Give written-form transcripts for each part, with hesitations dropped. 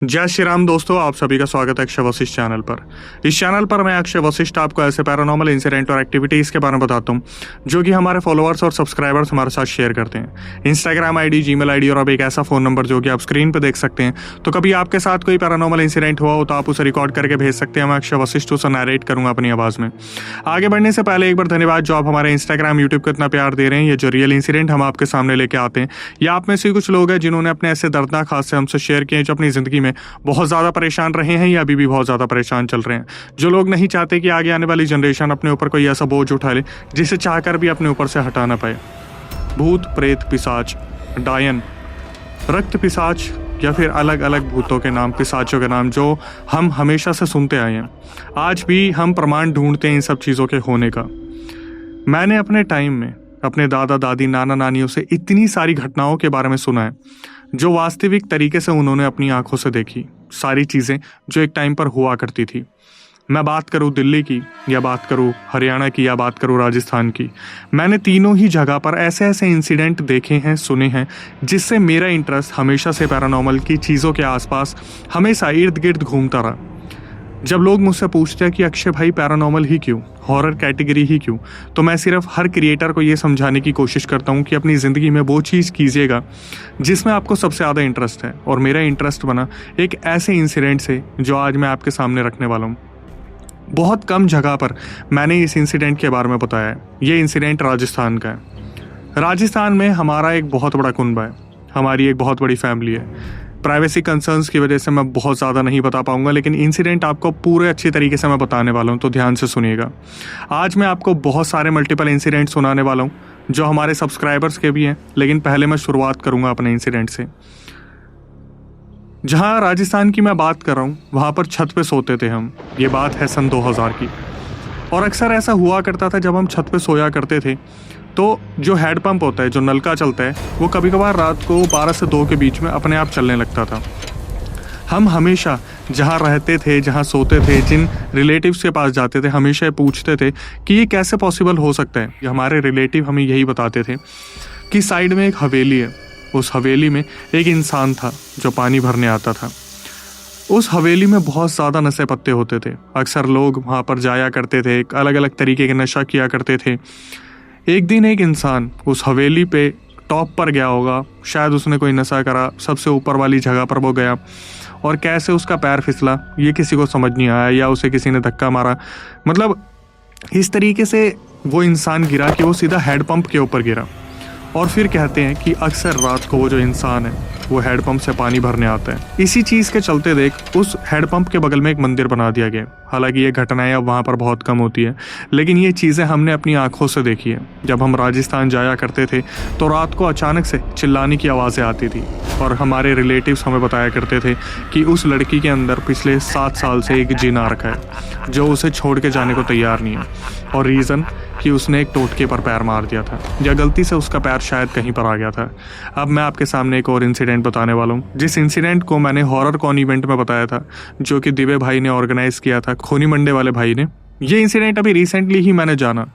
जय श्री राम दोस्तों, आप सभी का स्वागत है अक्षय वशिष्ठ चैनल पर। इस चैनल पर मैं अक्षय वशिष्ठ आपको ऐसे पैरानॉर्मल इंसिडेंट और एक्टिविटीज के बारे में बताता हूं जो कि हमारे फॉलोअर्स और सब्सक्राइबर्स हमारे साथ शेयर करते हैं। इंस्टाग्राम आईडी, जीमेल आईडी और अब एक ऐसा फोन नंबर जो कि आप स्क्रीन पर देख सकते हैं। तो कभी आपके साथ कोई पैरानॉर्मल इंसिडेंट हुआ हो तो आप उसे रिकॉर्ड करके भेज सकते हैं। मैं अक्षय वशिष्ठ उसे नरेट करूंगा अपनी आवाज में। आगे बढ़ने से पहले एक बार धन्यवाद जो आप हमारे इंस्टाग्राम, यूट्यूब को इतना प्यार दे रहे हैं। ये जो रियल इंसिडेंट हम आपके सामने लेके आते हैं, या आप में से कुछ लोग हैं जिन्होंने अपने ऐसे दर्दनाक हादसे हमसे शेयर किए जो अपनी जिंदगी में बहुत ज्यादा परेशान रहे हैं या अभी भी बहुत ज्यादा परेशान चल रहे हैं। जो लोग नहीं चाहते कि आगे आने वाली जनरेशन अपने ऊपर कोई ऐसा बोझ उठा ले जिसे चाहकर भी अपने ऊपर से हटा ना पाए। भूत, प्रेत, पिशाच, डायन, रक्त पिशाच या फिर अलग अलग भूतों के नाम, पिशाचों के नाम जो हम हमेशा से सुनते आए हैं। आज भी हम प्रमाण ढूंढते हैं इन सब चीज़ों के होने का। मैंने अपने टाइम में अपने दादा दादी, नाना नानियों से इतनी सारी घटनाओं के बारे में सुना है जो वास्तविक तरीके से उन्होंने अपनी आंखों से देखी। सारी चीज़ें जो एक टाइम पर हुआ करती थी। मैं बात करूं दिल्ली की, या बात करूं हरियाणा की, या बात करूं राजस्थान की, मैंने तीनों ही जगह पर ऐसे ऐसे इंसिडेंट देखे हैं, सुने हैं, जिससे मेरा इंटरेस्ट हमेशा से पैरानॉर्मल की चीज़ों के आसपास हमेशा इर्द गिर्द घूमता रहा। जब लोग मुझसे पूछते हैं कि अक्षय भाई पैरानॉर्मल ही क्यों, हॉरर कैटेगरी ही क्यों, तो मैं सिर्फ हर क्रिएटर को ये समझाने की कोशिश करता हूँ कि अपनी ज़िंदगी में वो चीज़ कीजिएगा जिसमें आपको सबसे ज़्यादा इंटरेस्ट है। और मेरा इंटरेस्ट बना एक ऐसे इंसिडेंट से जो आज मैं आपके सामने रखने वाला हूँ। बहुत कम जगह पर मैंने इस इंसिडेंट के बारे में बताया है। ये इंसिडेंट राजस्थान का है। राजस्थान में हमारा एक बहुत बड़ा कुनबा है, हमारी एक बहुत बड़ी फैमिली है। प्राइवेसी कंसर्न्स की वजह से मैं बहुत ज़्यादा नहीं बता पाऊंगा, लेकिन इंसिडेंट आपको पूरे अच्छी तरीके से मैं बताने वाला हूं, तो ध्यान से सुनिएगा। आज मैं आपको बहुत सारे मल्टीपल इंसिडेंट सुनाने वाला हूं जो हमारे सब्सक्राइबर्स के भी हैं, लेकिन पहले मैं शुरुआत करूंगा अपने इंसिडेंट से। जहां राजस्थान की मैं बात कर रहा हूँ वहाँ पर छत पे सोते थे हम। ये बात है सन 2000 की। और अक्सर ऐसा हुआ करता था जब हम छत पे सोया करते थे तो जो हेड पंप होता है, जो नलका चलता है, वो कभी कभार रात को 12 से 2 के बीच में अपने आप चलने लगता था। हम हमेशा जहाँ रहते थे, जहाँ सोते थे, जिन रिलेटिव्स के पास जाते थे, हमेशा पूछते थे कि ये कैसे पॉसिबल हो सकता है। हमारे रिलेटिव हमें यही बताते थे कि साइड में एक हवेली है, उस हवेली में एक इंसान था जो पानी भरने आता था। उस हवेली में बहुत ज़्यादा नशे पत्ते होते थे। अक्सर लोग वहाँ पर जाया करते थे, अलग अलग तरीके के नशा किया करते थे। एक दिन एक इंसान उस हवेली पे टॉप पर गया होगा, शायद उसने कोई नशा करा, सबसे ऊपर वाली जगह पर वो गया, और कैसे उसका पैर फिसला ये किसी को समझ नहीं आया, या उसे किसी ने धक्का मारा। मतलब इस तरीके से वो इंसान गिरा कि वो सीधा हेड पंप के ऊपर गिरा। और फिर कहते हैं कि अक्सर रात को वो जो इंसान है वो हेड पंप से पानी भरने आता है। इसी चीज़ के चलते देख उस हेड पंप के बगल में एक मंदिर बना दिया गया। हालांकि ये घटनाएं अब वहाँ पर बहुत कम होती है, लेकिन ये चीज़ें हमने अपनी आंखों से देखी है। जब हम राजस्थान जाया करते थे तो रात को अचानक से चिल्लाने की आवाज़ें आती थी, और हमारे रिलेटिव्स हमें बताया करते थे कि उस लड़की के अंदर पिछले 7 साल से एक जिन आ रखा है जो उसे छोड़ के जाने को तैयार नहीं है। और रीज़न कि उसने एक टोटके पर पैर मार दिया था, या गलती से उसका पैर शायद कहीं पर आ गया था। अब मैं आपके सामने एक और इंसिडेंट बताने वाला हूँ, जिस इंसिडेंट को मैंने हॉरर कॉन इवेंट में बताया था जो कि दिव्य भाई ने ऑर्गेनाइज किया था, खोनी मंडे वाले भाई ने। ये इंसिडेंट अभी रिसेंटली ही मैंने जाना,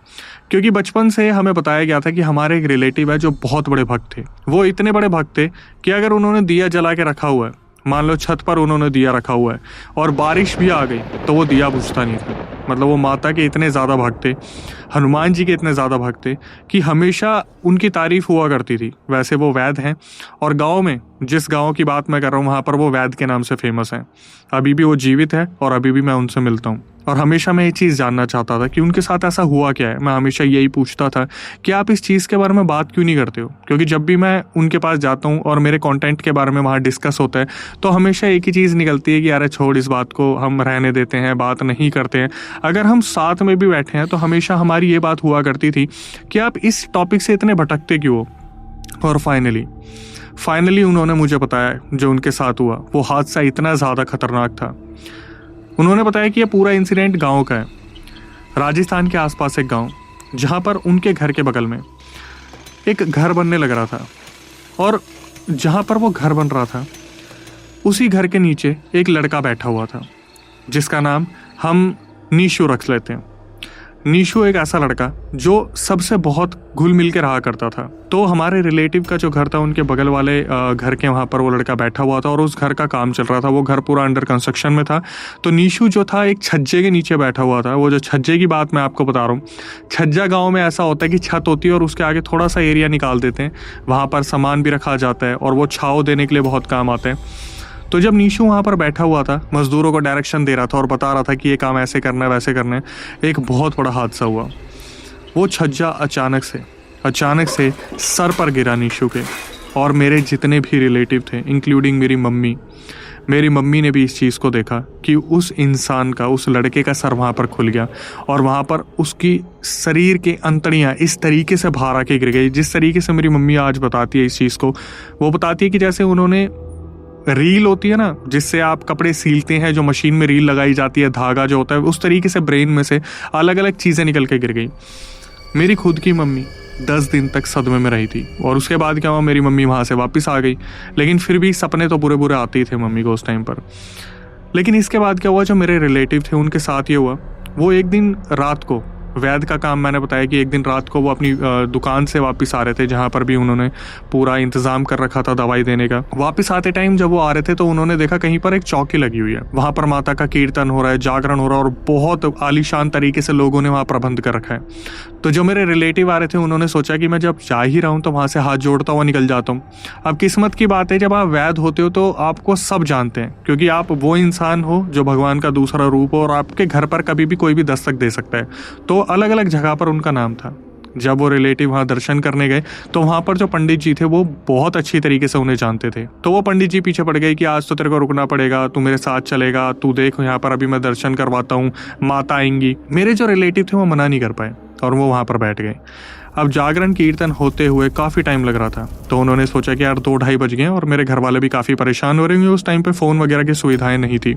क्योंकि बचपन से हमें बताया गया था कि हमारे एक रिलेटिव है जो बहुत बड़े भक्त थे। वो इतने बड़े भक्त थे कि अगर उन्होंने दिया जला के रखा हुआ है, मान लो छत पर उन्होंने दिया रखा हुआ है और बारिश भी आ गई तो वो दिया बुझता नहीं था। मतलब वो माता के इतने ज़्यादा भक्त थे, हनुमान जी के इतने ज़्यादा भक्त थे कि हमेशा उनकी तारीफ हुआ करती थी। वैसे वो वैद्य हैं, और गांव में, जिस गांव की बात मैं कर रहा हूँ, वहाँ पर वो वैद्य के नाम से फेमस हैं। अभी भी वो जीवित है और अभी भी मैं उनसे मिलता हूँ। और हमेशा मैं ये चीज़ जानना चाहता था कि उनके साथ ऐसा हुआ क्या है। मैं हमेशा यही पूछता था कि आप इस चीज़ के बारे में बात क्यों नहीं करते हो, क्योंकि जब भी मैं उनके पास जाता हूँ और मेरे कंटेंट के बारे में वहाँ डिस्कस होता है तो हमेशा एक ही चीज़ निकलती है कि यार छोड़, इस बात को हम रहने देते हैं, बात नहीं करते हैं। अगर हम साथ में भी बैठे हैं तो हमेशा हमारी ये बात हुआ करती थी कि आप इस टॉपिक से इतने भटकते क्यों हो। और फाइनली उन्होंने मुझे बताया जो उनके साथ हुआ। वो हादसा इतना ज़्यादा खतरनाक था। उन्होंने बताया कि यह पूरा इंसिडेंट गांव का है, राजस्थान के आसपास एक गांव, जहां पर उनके घर के बगल में एक घर बनने लग रहा था। और जहां पर वो घर बन रहा था उसी घर के नीचे एक लड़का बैठा हुआ था जिसका नाम हम नीशू रख लेते हैं। नीशू एक ऐसा लड़का जो सबसे बहुत घुल मिल के रहा करता था। तो हमारे रिलेटिव का जो घर था उनके बगल वाले घर के वहाँ पर वो लड़का बैठा हुआ था और उस घर का काम चल रहा था। वो घर पूरा अंडर कंस्ट्रक्शन में था। तो नीशू जो था एक छज्जे के नीचे बैठा हुआ था। वो जो छज्जे की बात मैं आपको बता रहा हूँ, छज्जा गाँव में ऐसा होता है कि छत होती है और उसके आगे थोड़ा सा एरिया निकाल देते हैं, वहाँ पर सामान भी रखा जाता है और वो छाँव देने के लिए बहुत काम आते हैं। तो जब नीशू वहाँ पर बैठा हुआ था, मजदूरों को डायरेक्शन दे रहा था और बता रहा था कि ये काम ऐसे करना है वैसे करना है, एक बहुत बड़ा हादसा हुआ। वो छज्जा अचानक से सर पर गिरा नीशू के, और मेरे जितने भी रिलेटिव थे इंक्लूडिंग मेरी मम्मी ने भी इस चीज़ को देखा कि उस इंसान का, उस लड़के का सर वहाँ पर खुल गया और वहाँ पर उसकी शरीर के अंतड़ियाँ इस तरीके से बाहर आके गिर गई। जिस तरीके से मेरी मम्मी आज बताती है इस चीज़ को, वो बताती है कि जैसे उन्होंने रील होती है ना जिससे आप कपड़े सीलते हैं, जो मशीन में रील लगाई जाती है, धागा जो होता है, उस तरीके से ब्रेन में से अलग अलग चीज़ें निकल के गिर गई। मेरी खुद की मम्मी 10 दिन तक सदमे में रही थी और उसके बाद क्या हुआ, मेरी मम्मी वहाँ से वापस आ गई, लेकिन फिर भी सपने तो बुरे बुरे आते ही थे मम्मी को उस टाइम पर। लेकिन इसके बाद क्या हुआ, जो मेरे रिलेटिव थे उनके साथ ये हुआ, वो एक दिन रात को, वैद्य का काम मैंने बताया कि एक दिन रात को वो अपनी दुकान से वापस आ रहे थे, जहाँ पर भी उन्होंने पूरा इंतज़ाम कर रखा था दवाई देने का। वापस आते टाइम जब वो आ रहे थे तो उन्होंने देखा कहीं पर एक चौकी लगी हुई है, वहाँ पर माता का कीर्तन हो रहा है, जागरण हो रहा है और बहुत आलीशान तरीके से लोगों ने वहाँ प्रबंध कर रखा है। तो जो मेरे रिलेटिव आ रहे थे उन्होंने सोचा कि मैं जब जा ही रहा हूँ तो वहाँ से हाथ जोड़ता हुआ निकल जाता हूँ। अब किस्मत की बात है, जब आप वैद्य होते हो तो आपको सब जानते हैं, क्योंकि आप वो इंसान हो जो भगवान का दूसरा रूप हो और आपके घर पर कभी भी कोई भी दस्तक दे सकता है। तो अलग अलग जगह पर उनका नाम था। जब वो रिलेटिव वहाँ दर्शन करने गए तो वहाँ पर जो पंडित जी थे वो बहुत अच्छी तरीके से उन्हें जानते थे। तो वो पंडित जी पीछे पड़ गए कि आज तो तेरे को रुकना पड़ेगा, तू मेरे साथ चलेगा, तू देख यहाँ पर अभी मैं दर्शन करवाता हूँ, माता आएंगी। मेरे जो रिलेटिव थे वो मना नहीं कर पाए और वो वहाँ पर बैठ गए। अब जागरण कीर्तन होते हुए काफ़ी टाइम लग रहा था, तो उन्होंने सोचा कि यार 2-2:30 बज गए और मेरे घर वाले भी काफ़ी परेशान हो रहे होंगे। उस टाइम पे फ़ोन वगैरह की सुविधाएं नहीं थी।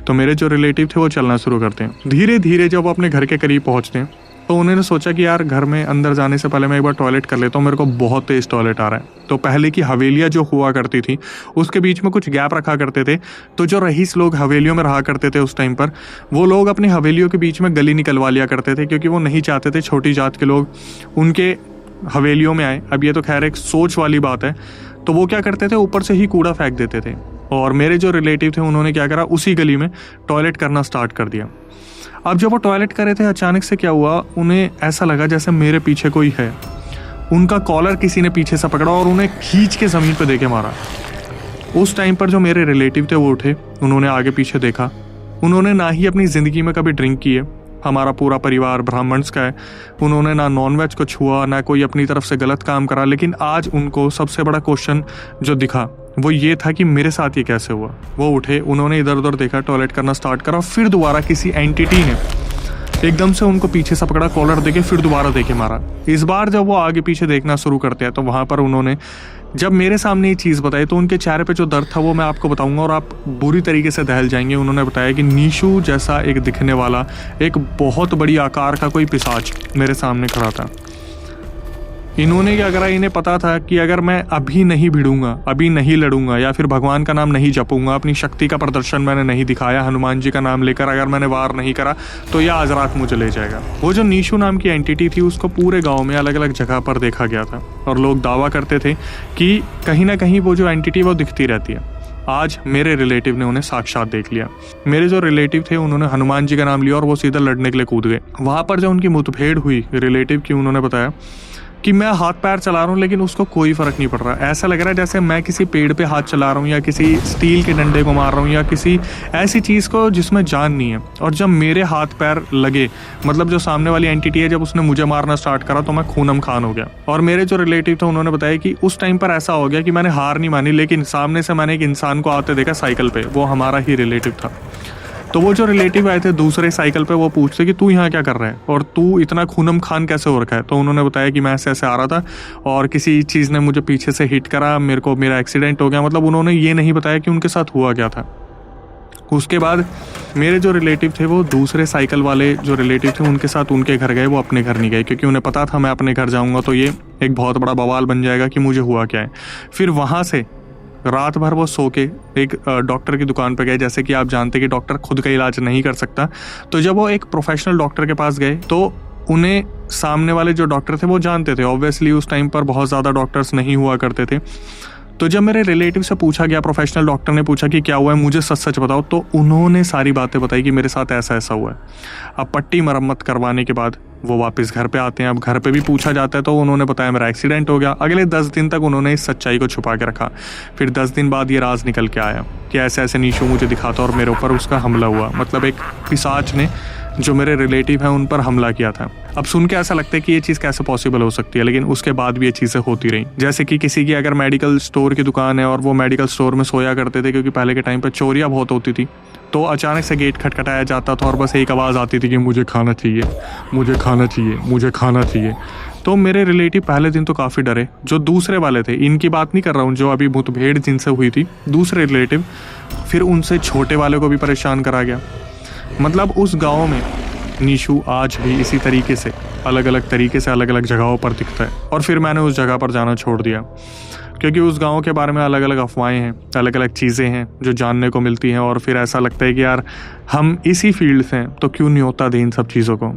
तो मेरे जो रिलेटिव थे वो चलना शुरू करते हैं। धीरे धीरे जब वो अपने घर के करीब पहुँचते हैं तो उन्होंने सोचा कि यार घर में अंदर जाने से पहले मैं एक बार टॉयलेट कर लेता हूँ, मेरे को बहुत तेज़ टॉयलेट आ रहा है। तो पहले की हवेलियाँ जो हुआ करती थी उसके बीच में कुछ गैप रखा करते थे। तो जो रईस लोग हवेलियों में रहा करते थे उस टाइम पर, वो लोग अपनी हवेलियों के बीच में गली निकलवा लिया करते थे, क्योंकि वो नहीं चाहते थे छोटी जात के लोग उनके हवेलियों में आए। अब ये तो खैर एक सोच वाली बात है। तो वो क्या करते थे, ऊपर से ही कूड़ा फेंक देते थे। और मेरे जो रिलेटिव थे उन्होंने क्या करा, उसी गली में टॉयलेट करना स्टार्ट कर दिया। अब जब वो टॉयलेट कर रहे थे, अचानक से क्या हुआ, उन्हें ऐसा लगा जैसे मेरे पीछे कोई है। उनका कॉलर किसी ने पीछे से पकड़ा और उन्हें खींच के ज़मीन पे देके मारा। उस टाइम पर जो मेरे रिलेटिव थे वो उठे, उन्होंने आगे पीछे देखा। उन्होंने ना ही अपनी ज़िंदगी में कभी ड्रिंक की है, हमारा पूरा परिवार ब्राह्मण्स का है। उन्होंने ना नॉनवेज को छुआ, ना कोई अपनी तरफ से गलत काम करा। लेकिन आज उनको सबसे बड़ा क्वेश्चन जो दिखा वो ये था कि मेरे साथ ये कैसे हुआ। वो उठे, उन्होंने इधर उधर देखा, टॉयलेट करना स्टार्ट करा। फिर दोबारा किसी एंटिटी ने एकदम से उनको पीछे से पकड़ा, कॉलर देके फिर दोबारा देके मारा। इस बार जब वो आगे पीछे देखना शुरू करते हैं तो वहाँ पर उन्होंने जब मेरे सामने ये चीज़ बताई तो उनके चेहरे पे जो दर्द था वो मैं आपको बताऊंगा और आप बुरी तरीके से दहल जाएंगे। उन्होंने बताया कि नीशू जैसा एक दिखने वाला एक बहुत बड़ी आकार का कोई पिशाच मेरे सामने खड़ा था। इन्होंने क्या करा, इन्हें पता था कि अगर मैं अभी नहीं भिड़ूंगा, अभी नहीं लड़ूंगा या फिर भगवान का नाम नहीं जपूंगा, अपनी शक्ति का प्रदर्शन मैंने नहीं दिखाया, हनुमान जी का नाम लेकर अगर मैंने वार नहीं करा तो यह आज रात मुझे ले जाएगा। वो जो नीशू नाम की एंटिटी थी उसको पूरे गाँव में अलग अलग जगह पर देखा गया था और लोग दावा करते थे कि कहीं ना कहीं वो जो एंटिटी वो दिखती रहती है। आज मेरे रिलेटिव ने उन्हें साक्षात देख लिया। मेरे जो रिलेटिव थे उन्होंने हनुमान जी का नाम लिया और वो सीधा लड़ने के लिए कूद गए। वहाँ पर जो उनकी मुठभेड़ हुई रिलेटिव की, उन्होंने बताया कि मैं हाथ पैर चला रहा हूँ लेकिन उसको कोई फ़र्क नहीं पड़ रहा। ऐसा लग रहा है जैसे मैं किसी पेड़ पे हाथ चला रहा हूँ या किसी स्टील के डंडे को मार रहा हूँ या किसी ऐसी चीज़ को जिसमें जान नहीं है। और जब मेरे हाथ पैर लगे, मतलब जो सामने वाली एंटिटी है, जब उसने मुझे मारना स्टार्ट करा तो मैं खूनम खान हो गया। और मेरे जो रिलेटिव थे उन्होंने बताया कि उस टाइम पर ऐसा हो गया कि मैंने हार नहीं मानी, लेकिन सामने से मैंने एक इंसान को आते देखा साइकिल पर, वो हमारा ही रिलेटिव था। तो वो जो रिलेटिव आए थे दूसरे साइकिल पे, वो पूछते कि तू यहाँ क्या कर रहा है और तू इतना खूनम खान कैसे हो रखा है। तो उन्होंने बताया कि मैं ऐसे ऐसे आ रहा था और किसी चीज़ ने मुझे पीछे से हिट करा, मेरा एक्सीडेंट हो गया। मतलब उन्होंने ये नहीं बताया कि उनके साथ हुआ क्या था। उसके बाद मेरे जो रिलेटिव थे वो दूसरे साइकिल वाले जो रिलेटिव थे उनके साथ उनके घर गए, वो अपने घर नहीं गए, क्योंकि उन्हें पता था मैं अपने घर जाऊँगा तो ये एक बहुत बड़ा बवाल बन जाएगा कि मुझे हुआ क्या है। फिर वहाँ से रात भर वो सो के एक डॉक्टर की दुकान पर गए। जैसे कि आप जानते कि डॉक्टर खुद का इलाज नहीं कर सकता, तो जब वो एक प्रोफेशनल डॉक्टर के पास गए तो उन्हें सामने वाले जो डॉक्टर थे वो जानते थे। ऑब्वियसली उस टाइम पर बहुत ज़्यादा डॉक्टर्स नहीं हुआ करते थे। तो जब मेरे रिलेटिव से पूछा गया, प्रोफेशनल डॉक्टर ने पूछा कि क्या हुआ है, मुझे सच सच बताओ, तो उन्होंने सारी बातें बताई कि मेरे साथ ऐसा ऐसा हुआ है। अब पट्टी मरम्मत करवाने के बाद वो वापस घर पे आते हैं। अब घर पे भी पूछा जाता है तो उन्होंने बताया मेरा एक्सीडेंट हो गया। अगले 10 दिन तक उन्होंने इस सच्चाई को छुपा के रखा। फिर 10 दिन बाद ये राज निकल के आया कि ऐसे ऐसे नीशू मुझे दिखाता और मेरे ऊपर उसका हमला हुआ। मतलब एक पिशाच ने जो मेरे रिलेटिव हैं उन पर हमला किया था। अब सुन के ऐसा लगता है कि ये चीज़ कैसे पॉसिबल हो सकती है, लेकिन उसके बाद भी ये चीज़ें होती रही। जैसे कि किसी की अगर मेडिकल स्टोर की दुकान है और वो मेडिकल स्टोर में सोया करते थे, क्योंकि पहले के टाइम पर चोरियाँ बहुत होती थी, तो अचानक से गेट खटखटाया जाता था और बस एक आवाज़ आती थी कि मुझे खाना चाहिए, मुझे खाना चाहिए, मुझे खाना चाहिए। तो मेरे रिलेटिव पहले दिन तो काफ़ी डरे। जो दूसरे वाले थे, इनकी बात नहीं कर रहा हूँ, जो अभी मुठभेड़ जिनसे हुई थी, दूसरे रिलेटिव, फिर उनसे छोटे वाले को भी परेशान करा गया। मतलब उस गाँव में नीशू आज भी इसी तरीके से अलग अलग तरीके से अलग अलग जगहों पर दिखता है। और फिर मैंने उस जगह पर जाना छोड़ दिया, क्योंकि उस गांव के बारे में अलग अलग अफवाहें हैं, अलग अलग चीज़ें हैं जो जानने को मिलती हैं। और फिर ऐसा लगता है कि यार हम इसी फील्ड से हैं तो क्यों नहीं होता दे इन सब चीज़ों को।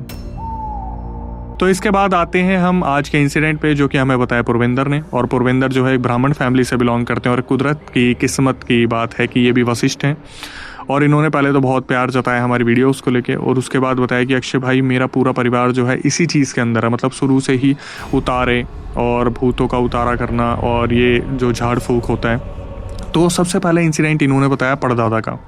तो इसके बाद आते हैं हम आज के इंसिडेंट पे, जो कि हमें बताया पुरविंदर ने। और पुरविंदर जो है एक ब्राह्मण फैमिली से बिलोंग करते हैं और कुदरत की किस्मत की बात है कि ये भी वशिष्ठ हैं। और इन्होंने पहले तो बहुत प्यार जताया हमारी वीडियोस को लेके, और उसके बाद बताया कि अक्षय भाई मेरा पूरा परिवार जो है इसी चीज़ के अंदर है। मतलब शुरू से ही उतारे और भूतों का उतारा करना और ये जो झाड़ फूक होता है। तो सबसे पहले इंसिडेंट इन्होंने बताया परदादा का।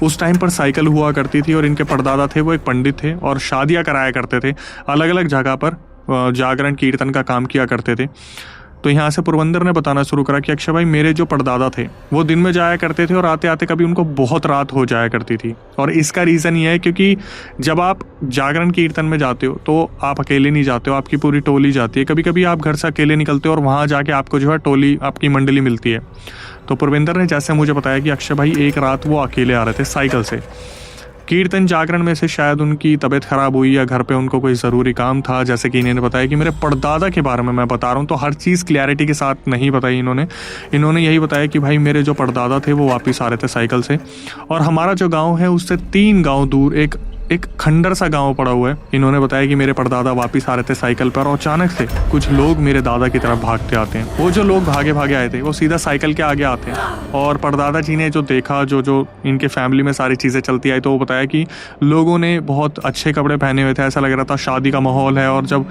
उस टाइम पर साइकिल हुआ करती थी और इनके परदादा थे वो एक पंडित थे और शादियाँ कराया करते थे, अलग अलग जगह पर जागरण कीर्तन का काम किया करते थे। तो यहाँ से पुरविंदर ने बताना शुरू करा कि अक्षय भाई मेरे जो परदादा थे वो दिन में जाया करते थे और आते आते कभी उनको बहुत रात हो जाया करती थी। और इसका रीज़न ये है क्योंकि जब आप जागरण कीर्तन में जाते हो तो आप अकेले नहीं जाते हो, आपकी पूरी टोली जाती है। कभी कभी आप घर से अकेले निकलते हो और वहाँ जाके आपको जो है टोली, आपकी मंडली मिलती है। तो पुरविंदर ने जैसे मुझे बताया कि अक्षय भाई एक रात वो अकेले आ रहे थे साइकिल से कीर्तन जागरण में से, शायद उनकी तबीयत खराब हुई या घर पे उनको कोई ज़रूरी काम था। जैसे कि इन्होंने बताया कि मेरे परदादा के बारे में मैं बता रहा हूँ, तो हर चीज़ क्लैरिटी के साथ नहीं बताई इन्होंने यही बताया कि भाई मेरे जो परदादा थे वो वापस आ रहे थे साइकिल से, और हमारा जो गाँव है उससे 3 गाँव दूर एक खंडर सा गांव पड़ा हुआ है। इन्होंने बताया कि मेरे परदादा वापस आ रहे थे साइकिल पर और अचानक से कुछ लोग मेरे दादा की तरफ भागते आते हैं। वो जो लोग भागे भागे आए थे वो सीधा साइकिल के आगे आते हैं और परदादा जी ने जो देखा, जो इनके फैमिली में सारी चीज़ें चलती आई, तो वो बताया कि लोगों ने बहुत अच्छे कपड़े पहने हुए थे, ऐसा लग रहा था शादी का माहौल है। और जब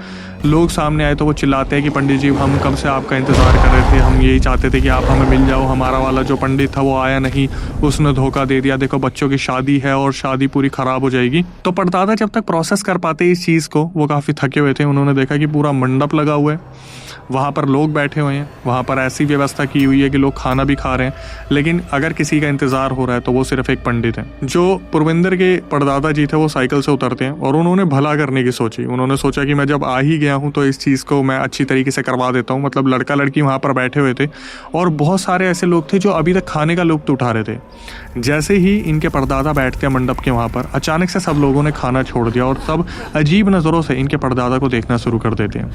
लोग सामने आए तो वो चिल्लाते हैं कि पंडित जी हम कब से आपका इंतज़ार कर रहे थे, हम यही चाहते थे कि आप हमें मिल जाओ, हमारा वाला जो पंडित था वो आया नहीं, उसने धोखा दे दिया, देखो बच्चों की शादी है और शादी पूरी ख़राब हो जाएगी। तो परदादा जब तक प्रोसेस कर पाते इस चीज़ को, वो काफ़ी थके हुए थे। उन्होंने देखा कि पूरा मंडप लगा हुआ है, वहाँ पर लोग बैठे हुए हैं, वहाँ पर ऐसी व्यवस्था की हुई है कि लोग खाना भी खा रहे हैं, लेकिन अगर किसी का इंतज़ार हो रहा है तो वो सिर्फ एक पंडित है। जो पुरविंदर के परदादा जी थे वो साइकिल से उतरते हैं और उन्होंने भला करने की सोची। उन्होंने सोचा कि मैं जब आ ही गया हूँ तो इस चीज़ को मैं अच्छी तरीके से करवा देता हूँ। मतलब लड़का लड़की वहाँ पर बैठे हुए थे और बहुत सारे ऐसे लोग थे जो अभी तक खाने का लुत्फ़ उठा रहे थे। जैसे ही इनके परदादा बैठते हैं मंडप के वहाँ पर, अचानक से सब लोगों ने खाना छोड़ दिया और सब अजीब नज़रों से इनके परदादा को देखना शुरू कर देते हैं।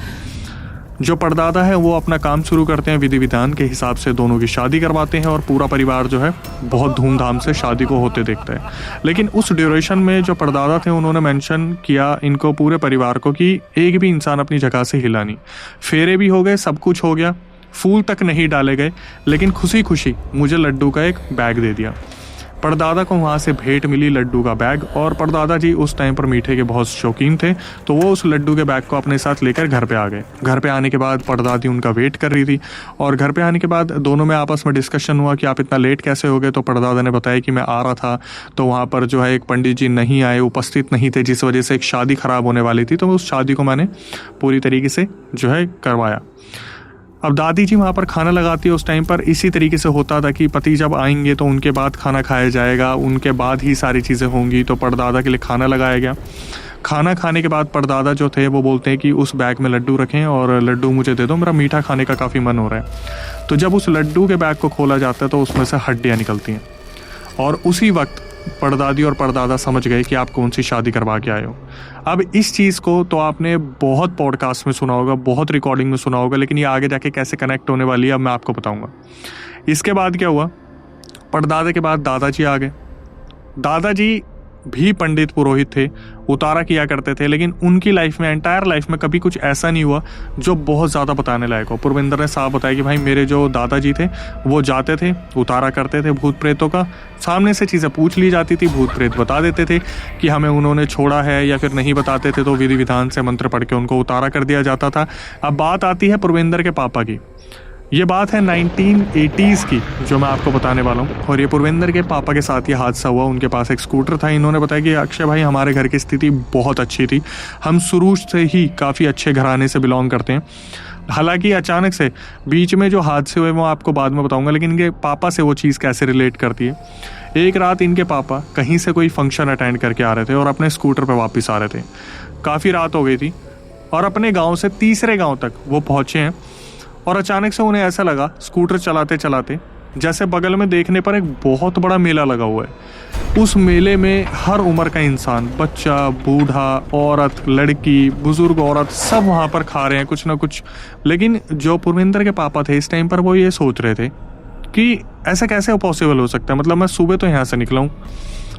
जो परदादा है वो अपना काम शुरू करते हैं, विधि विधान के हिसाब से दोनों की शादी करवाते हैं और पूरा परिवार जो है बहुत धूमधाम से शादी को होते देखता है। लेकिन उस ड्यूरेशन में जो परदादा थे उन्होंने मेंशन किया इनको पूरे परिवार को कि एक भी इंसान अपनी जगह से हिला नहीं। फेरे भी हो गए, सब कुछ हो गया, फूल तक नहीं डाले गए, लेकिन खुशी खुशी मुझे लड्डू का एक बैग दे दिया। परदादा को वहाँ से भेंट मिली लड्डू का बैग, और परदादा जी उस टाइम पर मीठे के बहुत शौकीन थे, तो वो उस लड्डू के बैग को अपने साथ लेकर घर पे आ गए। घर पे आने के बाद परदादी उनका वेट कर रही थी और घर पे आने के बाद दोनों में आपस में डिस्कशन हुआ कि आप इतना लेट कैसे हो गए। तो परदादा ने बताया कि मैं आ रहा था तो वहाँ पर जो है एक पंडित जी नहीं आए, उपस्थित नहीं थे, जिस वजह से एक शादी ख़राब होने वाली थी, तो उस शादी को मैंने पूरी तरीके से जो है करवाया। अब दादी जी वहाँ पर खाना लगाती है। उस टाइम पर इसी तरीके से होता था कि पति जब आएंगे तो उनके बाद खाना खाया जाएगा, उनके बाद ही सारी चीज़ें होंगी। तो परदादा के लिए खाना लगाया गया। खाना खाने के बाद परदादा जो थे वो बोलते हैं कि उस बैग में लड्डू रखें और लड्डू मुझे दे दो, मेरा मीठा खाने का काफ़ी मन हो रहा है। तो जब उस लड्डू के बैग को खोला जाता है तो उसमें से हड्डियाँ निकलती हैं और उसी वक्त परदादी और परदादा समझ गए कि आप कौन सी शादी करवा के आए हो। अब इस चीज़ को तो आपने बहुत पॉडकास्ट में सुना होगा, बहुत रिकॉर्डिंग में सुना होगा, लेकिन ये आगे जाके कैसे कनेक्ट होने वाली है अब मैं आपको बताऊंगा। इसके बाद क्या हुआ, परदादे के बाद दादाजी आ गए। दादाजी भी पंडित पुरोहित थे, उतारा किया करते थे, लेकिन उनकी लाइफ में, एंटायर लाइफ में कभी कुछ ऐसा नहीं हुआ जो बहुत ज़्यादा बताने लायक हो। पुरविंदर ने साफ बताया कि भाई मेरे जो दादाजी थे वो जाते थे, उतारा करते थे भूत प्रेतों का, सामने से चीज़ें पूछ ली जाती थी, भूत प्रेत बता देते थे कि हमें उन्होंने छोड़ा है, या फिर नहीं बताते थे तो विधि विधान से मंत्र पढ़ के उनको उतारा कर दिया जाता था। अब बात आती है पुरविंदर के पापा की। ये बात है 1980s की जो मैं आपको बताने वाला हूँ, और ये पुरविंदर के पापा के साथ ये हादसा हुआ। उनके पास एक स्कूटर था। इन्होंने बताया कि अक्षय भाई हमारे घर की स्थिति बहुत अच्छी थी, हम शुरू से ही काफ़ी अच्छे घराने से बिलोंग करते हैं। हालांकि अचानक से बीच में जो हादसे हुए वो आपको बाद में बताऊंगा, लेकिन इनके पापा से वो चीज़ कैसे रिलेट करती है। एक रात इनके पापा कहीं से कोई फंक्शन अटेंड करके आ रहे थे और अपने स्कूटर पर वापस आ रहे थे। काफ़ी रात हो गई थी और अपने गाँव से तीसरे गाँव तक वो पहुँचे हैं, और अचानक से उन्हें ऐसा लगा स्कूटर चलाते चलाते जैसे बगल में देखने पर एक बहुत बड़ा मेला लगा हुआ है। उस मेले में हर उम्र का इंसान, बच्चा, बूढ़ा, औरत, लड़की, बुजुर्ग औरत, सब वहाँ पर खा रहे हैं कुछ ना कुछ। लेकिन जो पुरविंदर के पापा थे इस टाइम पर वो ये सोच रहे थे कि ऐसा कैसे पॉसिबल हो सकता है। मतलब मैं सुबह तो यहाँ से निकला हूँ,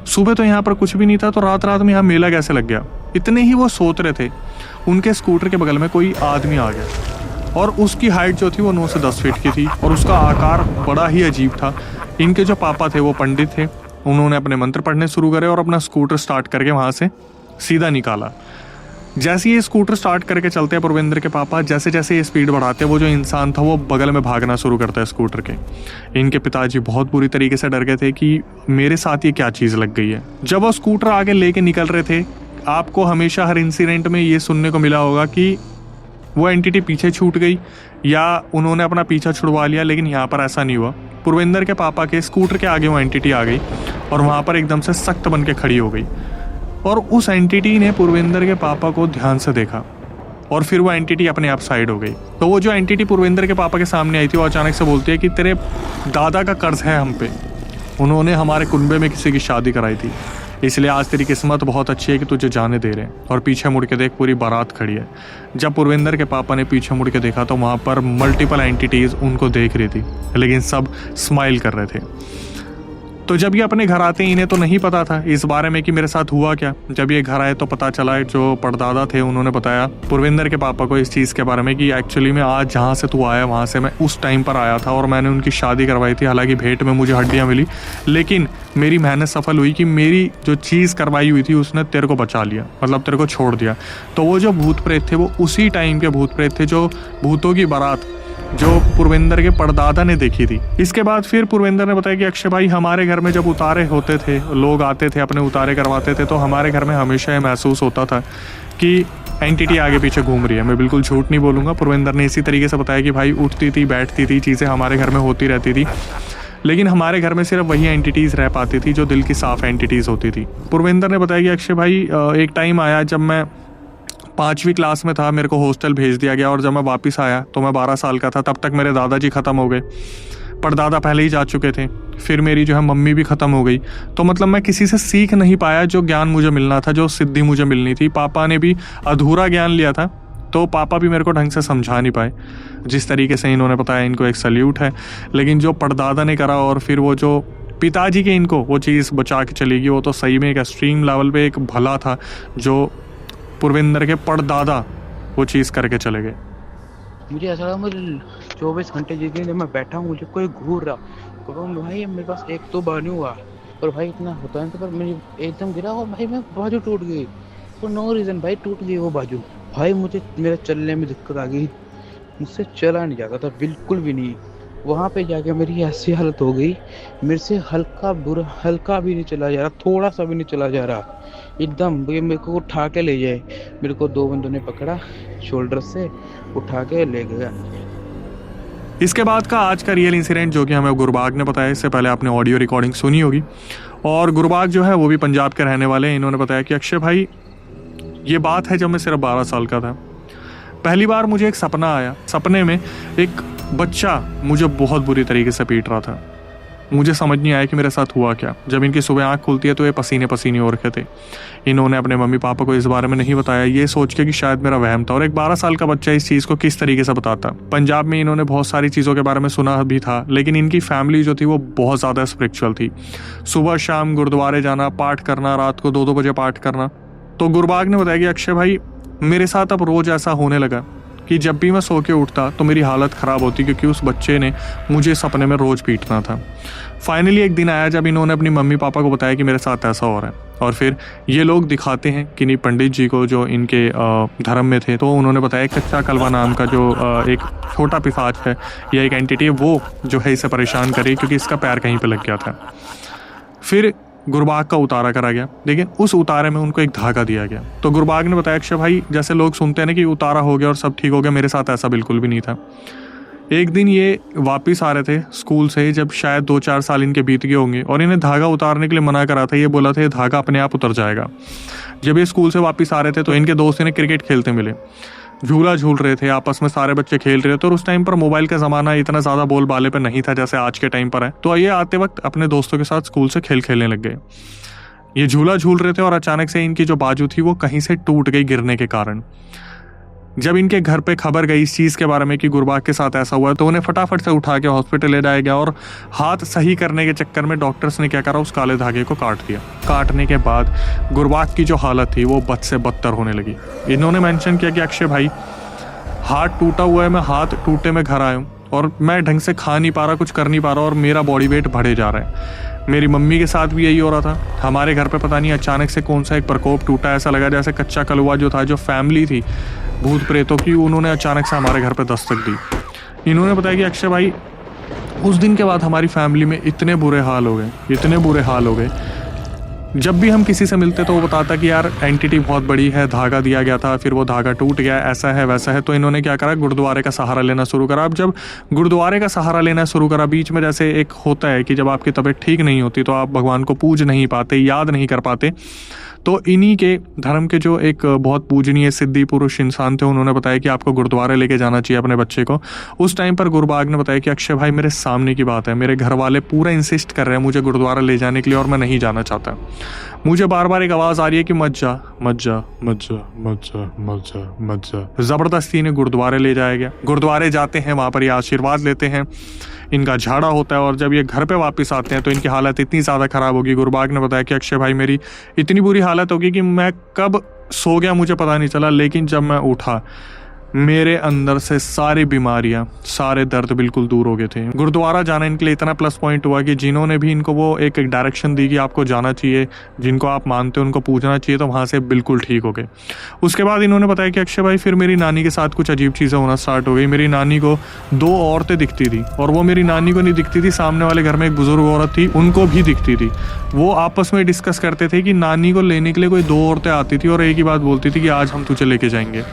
सुबह तो यहाँ पर कुछ भी नहीं था, तो रात रात में यहाँ मेला कैसे लग गया। इतने ही वो सोच रहे थे, उनके स्कूटर के बगल में कोई आदमी आ गया, और उसकी हाइट जो थी वो 9 से 10 फीट की थी, और उसका आकार बड़ा ही अजीब था। इनके जो पापा थे वो पंडित थे, उन्होंने अपने मंत्र पढ़ने शुरू करे और अपना स्कूटर स्टार्ट करके वहाँ से सीधा निकाला। जैसे ये स्कूटर स्टार्ट करके चलते हैं पुरविंदर के पापा, जैसे जैसे ये स्पीड बढ़ाते हैं वो जो इंसान था वो बगल में भागना शुरू करता है स्कूटर के। इनके पिताजी बहुत बुरी तरीके से डर गए थे कि मेरे साथ ये क्या चीज़ लग गई है। जब वो स्कूटर आगे लेके निकल रहे थे, आपको हमेशा हर इंसिडेंट में ये सुनने को मिला होगा कि वो एंटिटी पीछे छूट गई या उन्होंने अपना पीछा छुड़वा लिया, लेकिन यहाँ पर ऐसा नहीं हुआ। पुरविंदर के पापा के स्कूटर के आगे वो एंटिटी आ गई और वहाँ पर एकदम से सख्त बन के खड़ी हो गई, और उस एंटिटी ने पुरविंदर के पापा को ध्यान से देखा, और फिर वो एंटिटी अपने आप साइड हो गई। तो वो जो एंटिटी पुरविंदर के पापा के सामने आई थी वो अचानक से बोलती है कि तेरे दादा का कर्ज है हम पे, उन्होंने हमारे कुनबे में किसी की शादी कराई थी, इसलिए आज तेरी किस्मत बहुत अच्छी है कि तुझे जाने दे रहे हैं। और पीछे मुड़ के देख, पूरी बारात खड़ी है। जब पुरविंदर के पापा ने पीछे मुड़ के देखा तो वहाँ पर मल्टीपल एंटिटीज़ उनको देख रही थी, लेकिन सब स्माइल कर रहे थे। तो जब ये अपने घर आते हैं, इन्हें तो नहीं पता था इस बारे में कि मेरे साथ हुआ क्या। जब ये घर आए तो पता चला, जो परदादा थे उन्होंने बताया पुरविंदर के पापा को इस चीज़ के बारे में कि एक्चुअली में आज जहाँ से तू आया वहाँ से मैं उस टाइम पर आया था और मैंने उनकी शादी करवाई थी। हालांकि भेंट में मुझे हड्डियाँ मिली, लेकिन मेरी मेहनत सफल हुई कि मेरी जो चीज़ करवाई हुई थी उसने तेरे को बचा लिया, मतलब तेरे को छोड़ दिया। तो वो जो भूत प्रेत थे वो उसी टाइम के भूत प्रेत थे जो भूतों की बारात जो पुरविंदर के परदादा ने देखी थी। इसके बाद फिर पुरविंदर ने बताया कि अक्षय भाई हमारे घर में जब उतारे होते थे, लोग आते थे अपने उतारे करवाते थे, तो हमारे घर में हमेशा ये महसूस होता था कि एंटिटी आगे पीछे घूम रही है। मैं बिल्कुल झूठ नहीं बोलूँगा, पुरविंदर ने इसी तरीके से बताया कि भाई उठती थी, बैठती थी, चीज़ें हमारे घर में होती रहती थी, लेकिन हमारे घर में सिर्फ वही एंटिटीज़ रह पाती थी जो दिल की साफ एंटिटीज़ होती थी। पुरविंदर ने बताया कि अक्षय भाई एक टाइम आया जब मैं 5वीं क्लास में था, मेरे को हॉस्टल भेज दिया गया, और जब मैं वापस आया तो मैं 12 साल का था। तब तक मेरे दादाजी ख़त्म हो गए, परदादा पहले ही जा चुके थे, फिर मेरी जो है मम्मी भी ख़त्म हो गई। तो मतलब मैं किसी से सीख नहीं पाया जो ज्ञान मुझे मिलना था, जो सिद्धि मुझे मिलनी थी। पापा ने भी अधूरा ज्ञान लिया था, तो पापा भी मेरे को ढंग से समझा नहीं पाए। जिस तरीके से इन्होंने बताया, इनको एक सल्यूट है। लेकिन जो परदादा ने करा और फिर वो जो पिताजी के इनको वो चीज़ बचा के चली गई, वो तो सही में एक एक्सट्रीम लेवल पे एक भला था जो पुरविंदर के परदादा वो चीज़ करके चले गए। मुझे ऐसा लगा मुझे 24 घंटे जिस दिन मैं बैठा हूँ मुझे कोई घूर रहा, कहूँ भाई मेरे पास एक तो बानू हुआ, और भाई इतना होता है तो पर मेरी एकदम गिरा और भाई मैं बाजू टूट गई, तो नो रीज़न भाई टूट गई वो बाजू। भाई मुझे मेरे चलने में दिक्कत आ गई, मुझसे चला नहीं जाता था बिल्कुल भी नहीं। वहाँ पे जाके मेरी ऐसी हालत हो गई, मेरे से हल्का भी नहीं चला जा रहा, थोड़ा सा भी नहीं चला जा रहा एकदम। मेरे को उठा के ले जाए, मेरे को 2 बंदों ने पकड़ा शोल्डर से, उठा के ले गया। इसके बाद का आज का रियल इंसिडेंट जो कि हमें गुरबाग ने बताया, इससे पहले आपने ऑडियो रिकॉर्डिंग सुनी होगी, और गुरबाग जो है वो भी पंजाब के रहने वाले हैं। इन्होंने बताया कि अक्षय भाई ये बात है जब मैं सिर्फ 12 साल का था, पहली बार मुझे एक सपना आया। सपने में एक बच्चा मुझे बहुत बुरी तरीके से पीट रहा था, मुझे समझ नहीं आया कि मेरे साथ हुआ क्या। जब इनकी सुबह आँख खुलती है तो ये पसीने पसीने हो रखे थे। इन्होंने अपने मम्मी पापा को इस बारे में नहीं बताया, ये सोच के कि शायद मेरा वहम था। और एक 12 साल का बच्चा इस चीज़ को किस तरीके से बताता। पंजाब में इन्होंने बहुत सारी चीज़ों के बारे में सुना भी था, लेकिन इनकी फैमिली जो थी वो बहुत ज़्यादा स्पिरिचुअल थी। सुबह शाम गुरुद्वारे जाना, पाठ करना, रात को 2-2 बजे पाठ करना। तो गुरबाग ने बताया कि अक्षय भाई, मेरे साथ अब रोज़ ऐसा होने लगा कि जब भी मैं सो के उठता तो मेरी हालत ख़राब होती, क्योंकि उस बच्चे ने मुझे सपने में रोज़ पीटना था। फाइनली एक दिन आया जब इन्होंने अपनी मम्मी पापा को बताया कि मेरे साथ ऐसा हो रहा है, और फिर ये लोग दिखाते हैं कि नहीं पंडित जी को जो इनके धर्म में थे, तो उन्होंने बताया कच्चा कलवा नाम का जो एक छोटा पिशाच है या एक एंटिटी है, वो जो है इसे परेशान करे, क्योंकि इसका पैर कहीं पर लग गया था। फिर गुरबाग का उतारा करा गया, लेकिन उस उतारे में उनको एक धागा दिया गया। तो गुरबाग ने बताया अक्षय भाई, जैसे लोग सुनते हैं ना कि उतारा हो गया और सब ठीक हो गया, मेरे साथ ऐसा बिल्कुल भी नहीं था। एक दिन ये वापस आ रहे थे स्कूल से, जब शायद 2-4 साल इनके बीत गए होंगे, और इन्हें धागा उतारने के लिए मना करा था। ये बोला था ये धागा अपने आप उतर जाएगा। जब ये स्कूल से वापस आ रहे थे तो इनके दोस्त इन्हें क्रिकेट खेलते मिले, झूला झूल रहे थे, आपस में सारे बच्चे खेल रहे थे। और उस टाइम पर मोबाइल का ज़माना इतना ज़्यादा बोलबाले पे नहीं था जैसे आज के टाइम पर है। तो ये आते वक्त अपने दोस्तों के साथ स्कूल से खेलने लग गए। ये झूला झूल रहे थे और अचानक से इनकी जो बाजू थी वो कहीं से टूट गई गिरने के कारण। जब इनके घर पे खबर गई इस चीज़ के बारे में कि गुरबाग के साथ ऐसा हुआ, तो उन्हें फटाफट से उठा के हॉस्पिटल ले जाया गया। और हाथ सही करने के चक्कर में डॉक्टर्स ने क्या करा, उस काले धागे को काट दिया। काटने के बाद गुरबाग की जो हालत थी वो बद से बदतर होने लगी। इन्होंने मेंशन किया कि अक्षय भाई, हाथ टूटा हुआ है, मैं हाथ टूटे में घर आया हूँ और मैं ढंग से खा नहीं पा रहा, कुछ कर नहीं पा रहा, और मेरा बॉडी वेट बढ़े जा रहा है। मेरी मम्मी के साथ भी यही हो रहा था। हमारे घर पे पता नहीं अचानक से कौन सा एक प्रकोप टूटा, ऐसा लगा जैसे कच्चा कलवा जो था, जो फैमिली थी भूत प्रेतों की, उन्होंने अचानक से हमारे घर पे दस्तक दी। इन्होंने बताया कि अक्षय भाई, उस दिन के बाद हमारी फैमिली में इतने बुरे हाल हो गए। जब भी हम किसी से मिलते तो वो बताता कि यार एंटिटी बहुत बड़ी है, धागा दिया गया था, फिर वो धागा टूट गया, ऐसा है वैसा है। तो इन्होंने क्या करा, गुरुद्वारे का सहारा लेना शुरू करा। अब जब गुरुद्वारे का सहारा लेना शुरू करा, बीच में जैसे एक होता है कि जब आपकी तबीयत ठीक नहीं होती तो आप भगवान को पूज नहीं पाते, याद नहीं कर पाते, तो इन्हीं के धर्म के जो एक बहुत पूजनीय सिद्धि पुरुष इंसान थे, उन्होंने बताया कि आपको गुरुद्वारे लेके जाना चाहिए अपने बच्चे को। उस टाइम पर गुरबाग ने बताया कि अक्षय भाई, मेरे सामने की बात है, मेरे घर वाले पूरा इंसिस्ट कर रहे हैं मुझे गुरुद्वारा ले जाने के लिए और मैं नहीं जाना चाहता। मुझे बार बार एक आवाज़ आ रही है कि मत जा मत जा मत जा मत जा मत जा मत जा। ज़बरदस्ती इन्हें गुरुद्वारे ले जाया गया। गुरुद्वारे जाते हैं, वहाँ पर ये आशीर्वाद लेते हैं, इनका झाड़ा होता है, और जब ये घर पे वापस आते हैं तो इनकी हालत इतनी ज़्यादा ख़राब होगी। गुरबाग ने बताया कि अक्षय भाई, मेरी इतनी बुरी हालत होगी कि मैं कब सो गया मुझे पता नहीं चला, लेकिन जब मैं उठा मेरे अंदर से सारी बीमारियां, सारे दर्द बिल्कुल दूर हो गए थे। गुरुद्वारा जाना इनके लिए इतना प्लस पॉइंट हुआ कि जिन्होंने भी इनको वो एक डायरेक्शन दी कि आपको जाना चाहिए, जिनको आप मानते हो उनको पूछना चाहिए, तो वहाँ से बिल्कुल ठीक हो गए। उसके बाद इन्होंने बताया कि अक्षय भाई, फिर मेरी नानी के साथ कुछ अजीब चीज़ें होना स्टार्ट हो गई। मेरी नानी को 2 औरतें दिखती थी, और वो मेरी नानी को नहीं दिखती थी, सामने वाले घर में एक बुजुर्ग औरत थी, उनको भी दिखती थी। वो आपस में डिस्कस करते थे कि नानी को लेने के लिए कोई 2 औरतें आती थी और एक ही बात बोलती थी कि आज हम तुझे लेके जाएंगे।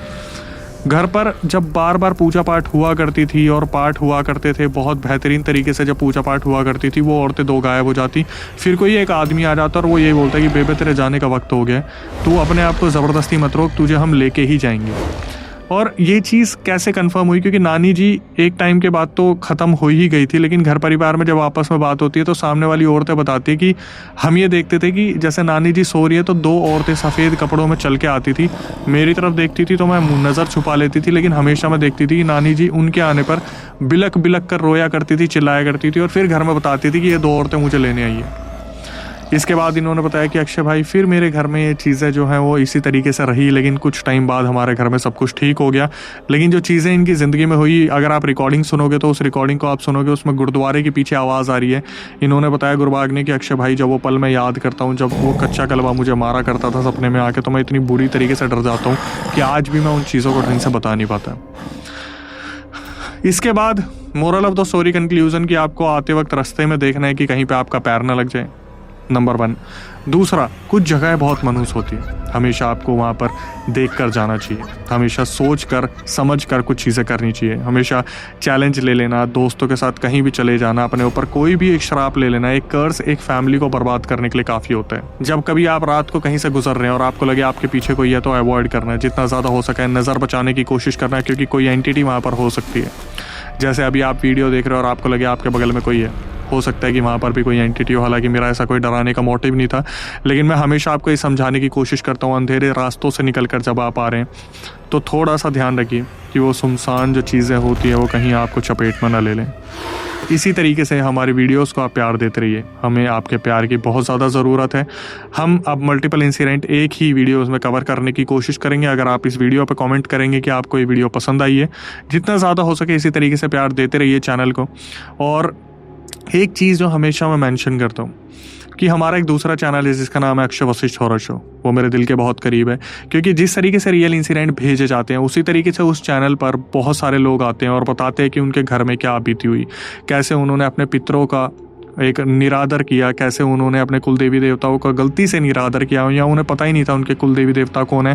घर पर जब बार बार पूजा पाठ हुआ करती थी और पाठ हुआ करते थे बहुत बेहतरीन तरीके से, जब पूजा पाठ हुआ करती थी, वो औरतें 2 गायब हो जाती। फिर कोई एक आदमी आ जाता और वो यही बोलता कि बेबे तेरे जाने का वक्त हो गया, तू अपने आप को ज़बरदस्ती मत रोक, तुझे हम लेके ही जाएंगे। और ये चीज़ कैसे कंफर्म हुई, क्योंकि नानी जी एक टाइम के बाद तो ख़त्म हो ही गई थी, लेकिन घर परिवार में जब आपस में बात होती है तो सामने वाली औरतें बताती है कि हम ये देखते थे कि जैसे नानी जी सो रही है तो 2 औरतें सफ़ेद कपड़ों में चल के आती थी, मेरी तरफ देखती थी तो मैं नज़र छुपा लेती थी, लेकिन हमेशा मैं देखती थी कि नानी जी उनके आने पर बिलक बिलक कर रोया करती थी, चिल्लाया करती थी, और फिर घर में बताती थी कि ये 2 औरतें मुझे लेने आई है। इसके बाद इन्होंने बताया कि अक्षय भाई, फिर मेरे घर में ये चीज़ें जो हैं वो इसी तरीके से रही, लेकिन कुछ टाइम बाद हमारे घर में सब कुछ ठीक हो गया। लेकिन जो चीज़ें इनकी ज़िंदगी में हुई, अगर आप रिकॉर्डिंग सुनोगे तो उस रिकॉर्डिंग को आप सुनोगे, उसमें गुरुद्वारे के पीछे आवाज़ आ रही है। इन्होंने बताया गुरबाग ने कि अक्षय भाई, जब वो पल मैं याद करता हूँ, जब वो कच्चा कलवा मुझे मारा करता था सपने में आके, तो मैं इतनी बुरी तरीके से डर जाता हूँ कि आज भी मैं उन चीज़ों को ढंग से बता नहीं पाता। इसके बाद moral of the story conclusion कि आपको आते वक्त रास्ते में देखना है कि कहीं पे आपका पैर ना लग जाए, नंबर 1। दूसरा, कुछ जगह बहुत मनहूस होती है, हमेशा आपको वहाँ पर देख कर जाना चाहिए, हमेशा सोच कर समझ कर कुछ चीज़ें करनी चाहिए, हमेशा चैलेंज ले लेना, दोस्तों के साथ कहीं भी चले जाना, अपने ऊपर कोई भी एक श्राप ले लेना, एक कर्ज एक फैमिली को बर्बाद करने के लिए काफ़ी होता है। जब कभी आप रात को कहीं से गुजर रहे हैं और आपको लगे आपके पीछे कोई है, तो अवॉइड करना है, जितना ज़्यादा हो सके नज़र बचाने की कोशिश करना है, क्योंकि कोई एंटिटी वहाँ पर हो सकती है। जैसे अभी आप वीडियो देख रहे हो और आपको लगे आपके बगल में कोई है, हो सकता है कि वहाँ पर भी कोई एंटिटी हो, हालांकि मेरा ऐसा कोई डराने का मोटिव नहीं था, लेकिन मैं हमेशा आपको ये समझाने की कोशिश करता हूँ, अंधेरे रास्तों से निकल कर जब आप आ रहे हैं तो थोड़ा सा ध्यान रखिए कि वो सुनसान जो चीज़ें होती हैं वो कहीं आपको चपेट में ना ले लें। इसी तरीके से हमारी वीडियोस को आप प्यार देते रहिए, हमें आपके प्यार की बहुत ज़्यादा ज़रूरत है। हम अब मल्टीपल इंसिडेंट एक ही वीडियोस में कवर करने की कोशिश करेंगे। अगर आप इस वीडियो पर कमेंट करेंगे कि आपको ये वीडियो पसंद आई है, जितना ज़्यादा हो सके इसी तरीके से प्यार देते रहिए चैनल को। और एक चीज़ जो हमेशा मैं मेंशन करता हूँ कि हमारा एक दूसरा चैनल है जिसका नाम है अक्षय वशिष्ठ हॉरर शो, वो मेरे दिल के बहुत करीब है, क्योंकि जिस तरीके से रियल इंसिडेंट भेजे जाते हैं उसी तरीके से उस चैनल पर बहुत सारे लोग आते हैं और बताते हैं कि उनके घर में क्या बीती हुई, कैसे उन्होंने अपने पितरों का एक निरादर किया, कैसे उन्होंने अपने कुल देवी देवताओं का गलती से निरादर किया या उन्हें पता ही नहीं था उनके कुल देवी देवता कौन है,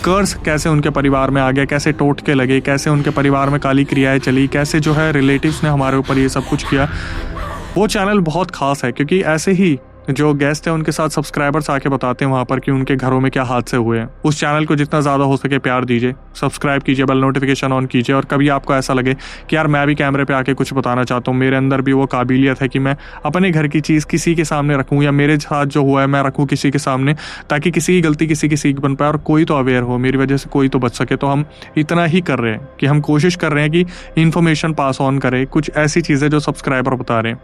कर्ज कैसे उनके परिवार में आ गया, कैसे टोटके लगे, कैसे उनके परिवार में काली क्रियाएं चली, कैसे जो है रिलेटिव्स ने हमारे ऊपर ये सब कुछ किया। वो चैनल बहुत खास है क्योंकि ऐसे ही जो गेस्ट है उनके साथ सब्सक्राइबर्स आके बताते हैं वहाँ पर कि उनके घरों में क्या हादसे हुए हैं। उस चैनल को जितना ज़्यादा हो सके प्यार दीजिए, सब्सक्राइब कीजिए, बेल नोटिफिकेशन ऑन कीजिए। और कभी आपको ऐसा लगे कि यार मैं भी कैमरे पे आके कुछ बताना चाहता हूँ, मेरे अंदर भी वो काबिलियत है कि मैं अपने घर की चीज़ किसी के सामने रखूँ या मेरे साथ जो हुआ है मैं रखूँ किसी के सामने, ताकि किसी की गलती किसी की सीख बन पाए और कोई तो अवेयर हो, मेरी वजह से कोई तो बच सके। तो हम इतना ही कर रहे हैं कि हम कोशिश कर रहे हैं कि इन्फॉर्मेशन पास ऑन करें, कुछ ऐसी चीज़ें जो सब्सक्राइबर बता रहे हैं।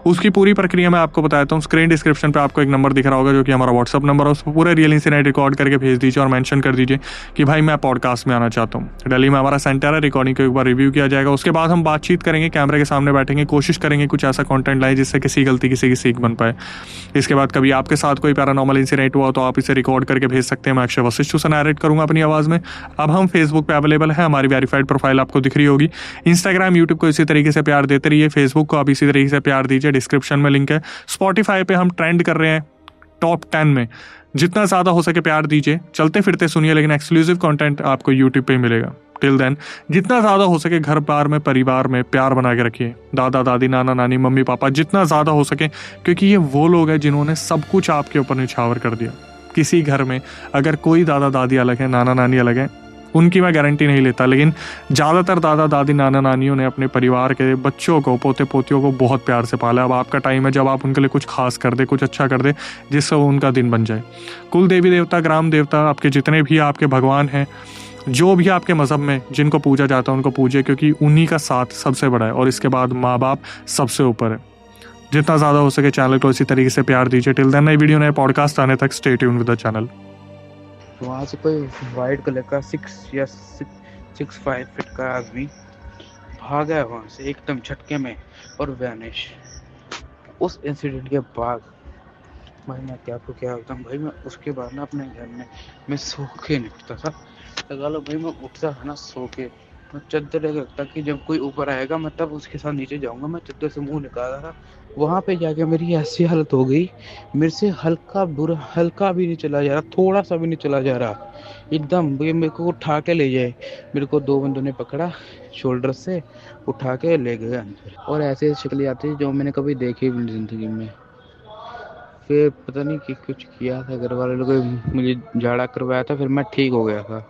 उसकी पूरी प्रक्रिया मैं आपको बताता हूँ। स्क्रीन डिस्क्रिप्शन पे आपको एक नंबर दिख रहा होगा जो कि हमारा व्हाट्सअप नंबर है, उस पर पूरे रियल इंसिडेंट रिकॉर्ड करके भेज दीजिए और मेंशन कर दीजिए कि भाई मैं पॉडकास्ट में आना चाहता हूँ। दिल्ली में हमारा सेंटर है, रिकॉर्डिंग को एक बार रिव्यू किया जाएगा, उसके बाद हम बातचीत करेंगे, कैमरे के सामने बैठेंगे, कोशिश करेंगे कुछ ऐसा कंटेंट लाए जिससे किसी गलती किसी की सीख बन पाए। इसके बाद कभी आपके साथ कोई पैरानॉर्मल इंसिडेंट हुआ तो आप इसे रिकॉर्ड करके भेज सकते हैं, मैं अक्षय वशिष्ठ से नैरेट करूंगा अपनी आवाज़ में। अब हम फेसबुक पे अवेलेबल है, हमारी वेरीफाइड प्रोफाइल आपको दिख रही होगी। इंस्टाग्राम यूट्यूब को इसी तरीके से प्यार देते रहिए, फेसबुक को आप इसी तरीके से प्यार दीजिए, डिस्क्रिप्शन में लिंक है। स्पॉटिफाई पे हम ट्रेंड कर रहे हैं टॉप 10 में, जितना ज़्यादा हो सके प्यार दीजिए, चलते फिरते सुनिए, लेकिन एक्सक्लूसिव कंटेंट आपको यूट्यूब पे ही मिलेगा। टिल देन जितना ज़्यादा हो सके घर बार में परिवार में प्यार बना के रखिए, दादा दादी नाना नानी मम्मी पापा जितना ज़्यादा हो सके, क्योंकि ये वो लोग हैं जिन्होंने सब कुछ आपके ऊपर निछावर कर दिया। किसी घर में अगर कोई दादा दादी अलग है, नाना नानी अलग है, उनकी मैं गारंटी नहीं लेता, लेकिन ज़्यादातर दादा दादी नाना नानियों ने अपने परिवार के बच्चों को, पोते पोतियों को बहुत प्यार से पाला। अब आपका टाइम है जब आप उनके लिए कुछ खास कर दे, कुछ अच्छा कर दे जिससे वो उनका दिन बन जाए। कुल देवी देवता, ग्राम देवता, आपके जितने भी आपके भगवान हैं, जो भी आपके मज़हब में जिनको पूजा जाता है उनको पूजिए, क्योंकि उन्हीं का साथ सबसे बड़ा है और इसके बाद माँ बाप सबसे ऊपर है। जितना ज़्यादा हो सके चैनल को इसी तरीके से प्यार दीजिए। टिल देन नई वीडियो नए पॉडकास्ट आने तक stay tuned with the channel. वहाँ से कोई वाइट कलर का 6 फीट का आदमी भागा है वहाँ से एकदम झटके में और वैनिश। उस इंसिडेंट के बाद भाई मैं क्या आपको क्या बताऊँ भाई, मैं उसके बाद ना अपने घर में मैं सो के नहीं उठता था। लगा लो भाई मैं उठता था ना सो के, मैं चद्दर रखता कि जब कोई ऊपर आएगा मैं तब उसके साथ नीचे जाऊंगा, मैं चद्दर से मुंह निकाला था। वहाँ पे जाके मेरी ऐसी हालत हो गई, मेरे से हल्का भी नहीं चला जा रहा, थोड़ा सा भी नहीं चला जा रहा एकदम। ये मेरे को उठा के ले जाए, मेरे को 2 बंदों ने पकड़ा शोल्डर से, उठा के ले गए अंदर। और ऐसे शक्ल आती जो मैंने कभी देखी भी नहीं जिंदगी में। फिर पता नहीं कि कुछ किया था घर वाले लोगों, मुझे झाड़ा करवाया था, फिर मैं ठीक हो गया था।